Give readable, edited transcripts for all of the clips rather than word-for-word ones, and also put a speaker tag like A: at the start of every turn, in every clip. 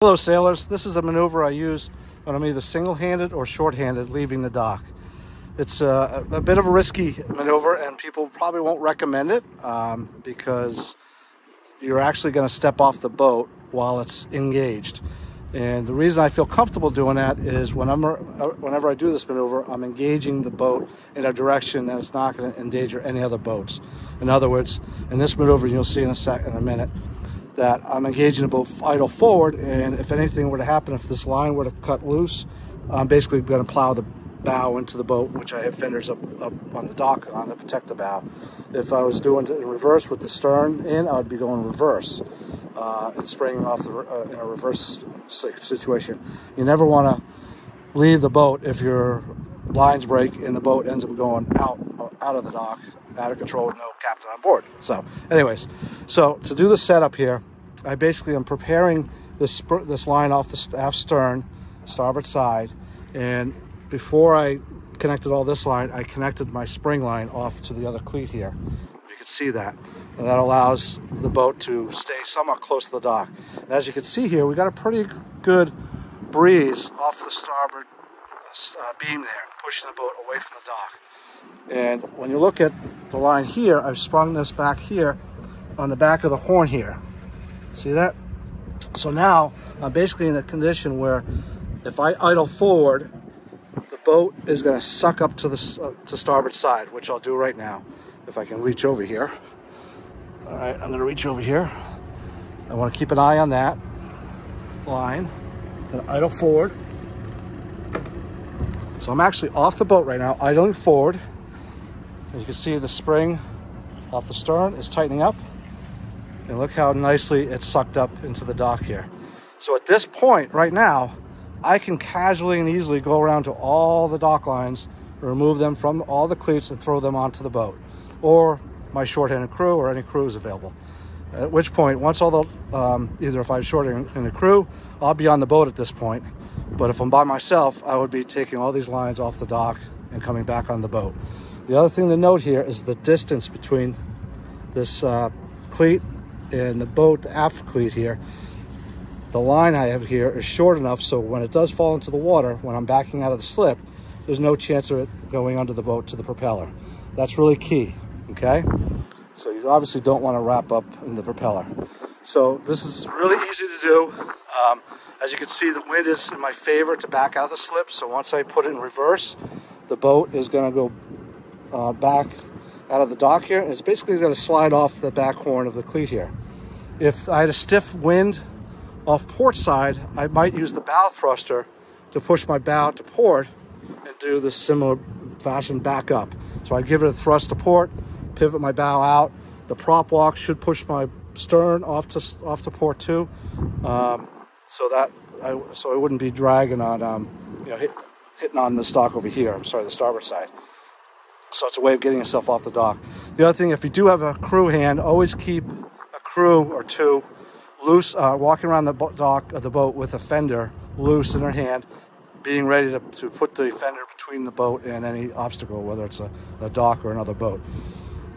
A: Hello sailors, this is a maneuver I use when I'm either single-handed or short-handed leaving the dock. It's a bit of a risky maneuver and people probably won't recommend it because you're actually going to step off the boat while it's engaged. And the reason I feel comfortable doing that is whenever I do this maneuver, I'm engaging the boat in a direction that it's not going to endanger any other boats. In other words, in this maneuver, you'll see in a minute, that I'm engaging the boat idle forward, and if anything were to happen, if this line were to cut loose, I'm basically going to plow the bow into the boat, which I have fenders up on the dock on to protect the bow. If I was doing it in reverse with the stern in, I would be going reverse and spraying off in a reverse situation. You never want to leave the boat if your lines break and the boat ends up going out of the dock, out of control with no captain on board. So anyways, so to do the setup here, I basically am preparing this line off the aft stern, starboard side, and before I connected all this line, I connected my spring line off to the other cleat here. You can see that. And that allows the boat to stay somewhat close to the dock. And as you can see here, we got a pretty good breeze off the starboard beam there, pushing the boat away from the dock. And when you look at the line here, I've sprung this back here on the back of the horn here. See that? So now I'm basically in a condition where if I idle forward, the boat is going to suck up to the starboard side, which I'll do right now. If I can reach over here. All right, I'm going to reach over here. I want to keep an eye on that line. And idle forward. So I'm actually off the boat right now, idling forward. As you can see, the spring off the stern is tightening up. And look how nicely it's sucked up into the dock here. So at this point right now, I can casually and easily go around to all the dock lines, remove them from all the cleats and throw them onto the boat. Or my short-handed crew or any crews available. At which point, once all the, either if I have short-handed crew, I'll be on the boat at this point. But if I'm by myself, I would be taking all these lines off the dock and coming back on the boat. The other thing to note here is the distance between this cleat and the boat, the aft cleat here. The line I have here is short enough so when it does fall into the water, when I'm backing out of the slip, there's no chance of it going under the boat to the propeller. That's really key, okay? So you obviously don't want to wrap up in the propeller. So this is really easy to do. As you can see, the wind is in my favor to back out of the slip. So once I put it in reverse, the boat is going to go back out of the dock here, and it's basically going to slide off the back horn of the cleat here. If I had a stiff wind off port side, I might use the bow thruster to push my bow to port and do the similar fashion back up. So I give it a thrust to port, pivot my bow out. The prop walk should push my stern off to port too, so I wouldn't be dragging on, hitting on the stock over here. I'm sorry, the starboard side. So it's a way of getting yourself off the dock. The other thing, if you do have a crew hand, always keep a crew or two loose, walking around the dock of the boat with a fender loose in their hand, being ready to put the fender between the boat and any obstacle, whether it's a dock or another boat.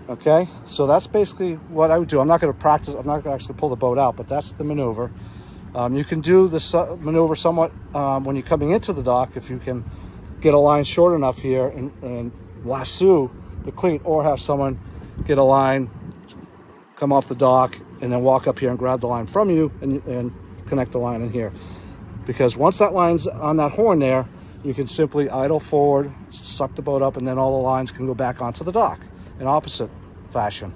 A: Okay, so that's basically what I would do. I'm not going to practice, I'm not going to actually pull the boat out, but that's the maneuver. You can do this maneuver somewhat when you're coming into the dock, if you can get a line short enough here and lasso the cleat, or have someone get a line, come off the dock, and then walk up here and grab the line from you and connect the line in here. Because once that line's on that horn there, you can simply idle forward, suck the boat up, and then all the lines can go back onto the dock in opposite fashion.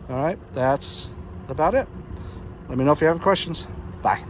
A: All right, that's about it. Let me know if you have questions. Bye.